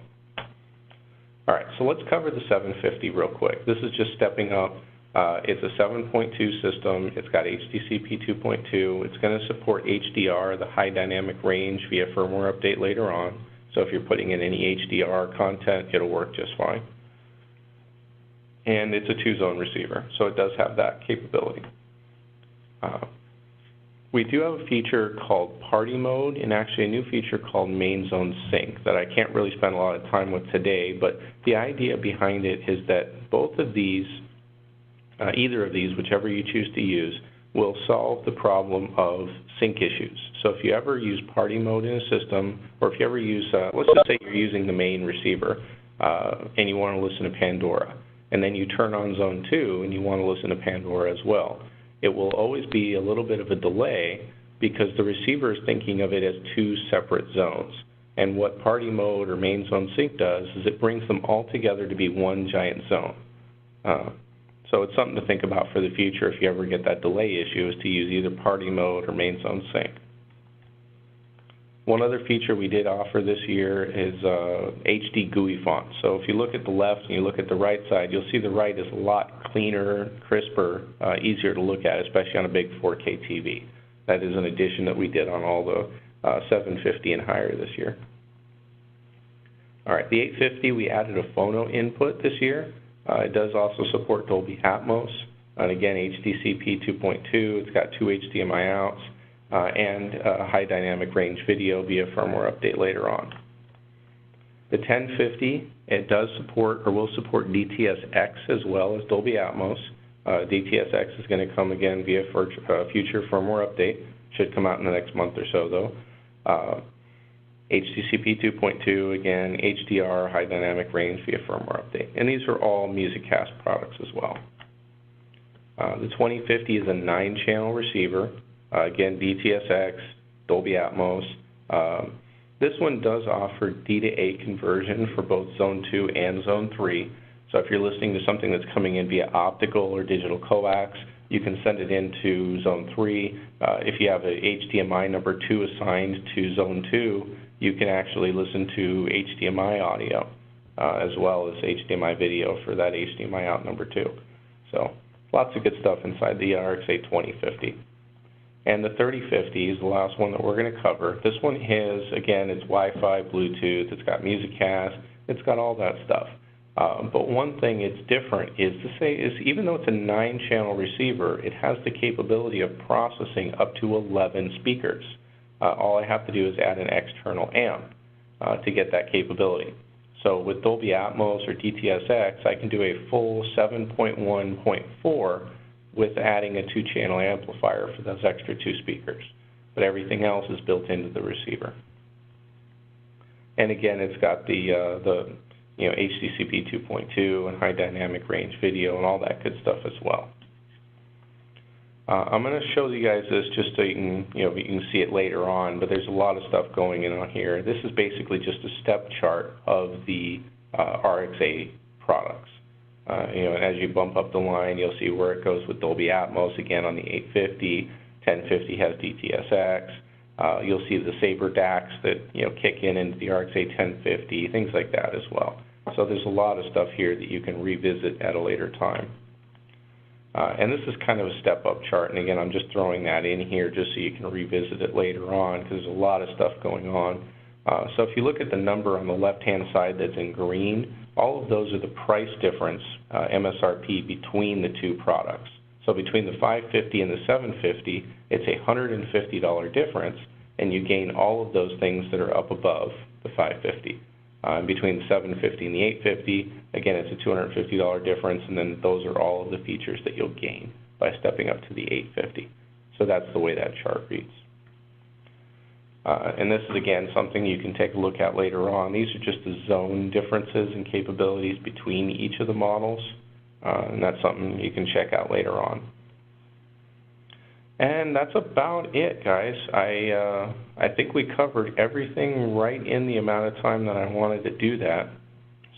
All right, so let's cover the 750 real quick. This is just stepping up. It's a 7.2 system. It's got HDCP 2.2. It's going to support HDR, the high dynamic range, via firmware update later on. So if you're putting in any HDR content, it'll work just fine. And it's a 2-zone receiver, so it does have that capability. We do have a feature called Party Mode, and actually a new feature called Main Zone Sync that I can't really spend a lot of time with today, but the idea behind it is that both of these, either of these, whichever you choose to use, will solve the problem of sync issues. So if you ever use Party Mode in a system, or if you ever use, let's just say you're using the main receiver and you want to listen to Pandora, and then you turn on Zone 2 and you want to listen to Pandora as well, it will always be a little bit of a delay because the receiver is thinking of it as 2 separate zones. And what Party Mode or Main Zone Sync does is it brings them all together to be one giant zone. So it's something to think about for the future if you ever get that delay issue, is to use either Party Mode or Main Zone Sync. One other feature we did offer this year is HD GUI font. So if you look at the left and you look at the right side, you'll see the right is a lot cleaner, crisper, easier to look at, especially on a big 4K TV. That is an addition that we did on all the 750 and higher this year. All right, the 850, we added a phono input this year. It does also support Dolby Atmos, and again, HDCP 2.2. It's got 2 HDMI outs, and high dynamic range video via firmware update later on. The 1050, it does support, or will support DTS:X as well as Dolby Atmos. DTS:X is going to come again via future firmware update. Should come out in the next month or so, though. HDCP 2.2, again, HDR, high dynamic range via firmware update. And these are all Musiccast products as well. The 2050 is a 9-channel receiver. Again, DTS:X, Dolby Atmos. This one does offer D to A conversion for both Zone 2 and Zone 3. So if you're listening to something that's coming in via optical or digital coax, you can send it into Zone 3. If you have a HDMI number 2 assigned to Zone 2, you can actually listen to HDMI audio as well as HDMI video for that HDMI out number 2. So lots of good stuff inside the RXA 2050. And the 3050 is the last one that we're going to cover. This one has, again, it's Wi-Fi, Bluetooth, it's got Musiccast, it's got all that stuff. But one thing it's different is even though it's a 9-channel receiver, it has the capability of processing up to 11 speakers. All I have to do is add an external amp to get that capability. So with Dolby Atmos or DTS:X, I can do a full 7.1.4 with adding a 2-channel amplifier for those extra 2 speakers. But everything else is built into the receiver. And again, it's got the HDCP 2.2 and high dynamic range video and all that good stuff as well. I'm going to show you guys this just so you can see it later on, but there's a lot of stuff going on here. This is basically just a step chart of the RXA products. And as you bump up the line, you'll see where it goes with Dolby Atmos again on the 850. 1050 has DTS:X. You'll see the Saber DACs that kick into the RXA 1050, things like that as well. So there's a lot of stuff here that you can revisit at a later time. And this is kind of a step-up chart, and again, I'm just throwing that in here just so you can revisit it later on because there's a lot of stuff going on. So if you look at the number on the left-hand side that's in green, all of those are the price difference, MSRP, between the 2 products. So between the 550 and the 750, it's a $150 difference, and you gain all of those things that are up above the 550. Between the 750 and the 850, again, it's a $250 difference, and then those are all of the features that you'll gain by stepping up to the 850. So that's the way that chart reads. And this is, again, something you can take a look at later on. These are just the zone differences and capabilities between each of the models. and that's something you can check out later on. And that's about it, guys. I think we covered everything right in the amount of time that I wanted to do that.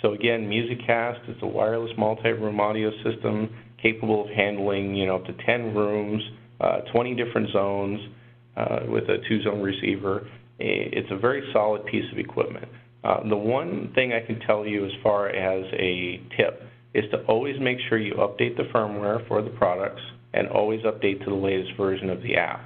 So again, Musiccast is a wireless multi-room audio system capable of handling, up to 10 rooms, 20 different zones with a 2-zone receiver. It's a very solid piece of equipment. The one thing I can tell you as far as a tip is to always make sure you update the firmware for the products and always update to the latest version of the app.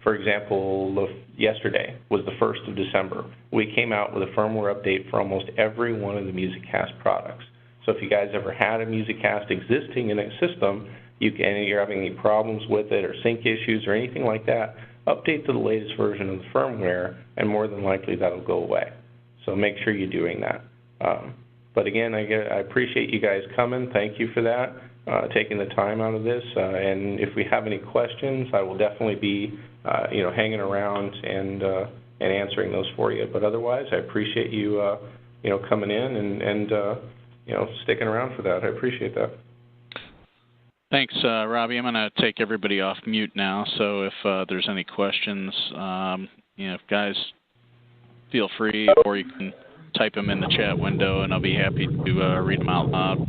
For example, yesterday was the 1st of December. We came out with a firmware update for almost every one of the Musiccast products. So if you guys ever had a Musiccast existing in a system, you're having any problems with it or sync issues or anything like that, update to the latest version of the firmware, and more than likely that'll go away. So make sure you're doing that. But again, I appreciate you guys coming. Thank you for that, taking the time out of this. And if we have any questions, I will definitely be, hanging around and answering those for you. But otherwise, I appreciate you, coming in and sticking around for that. I appreciate that. Thanks, Robbie. I'm going to take everybody off mute now. So if there's any questions, guys, feel free, or you can type them in the chat window, and I'll be happy to read them out loud.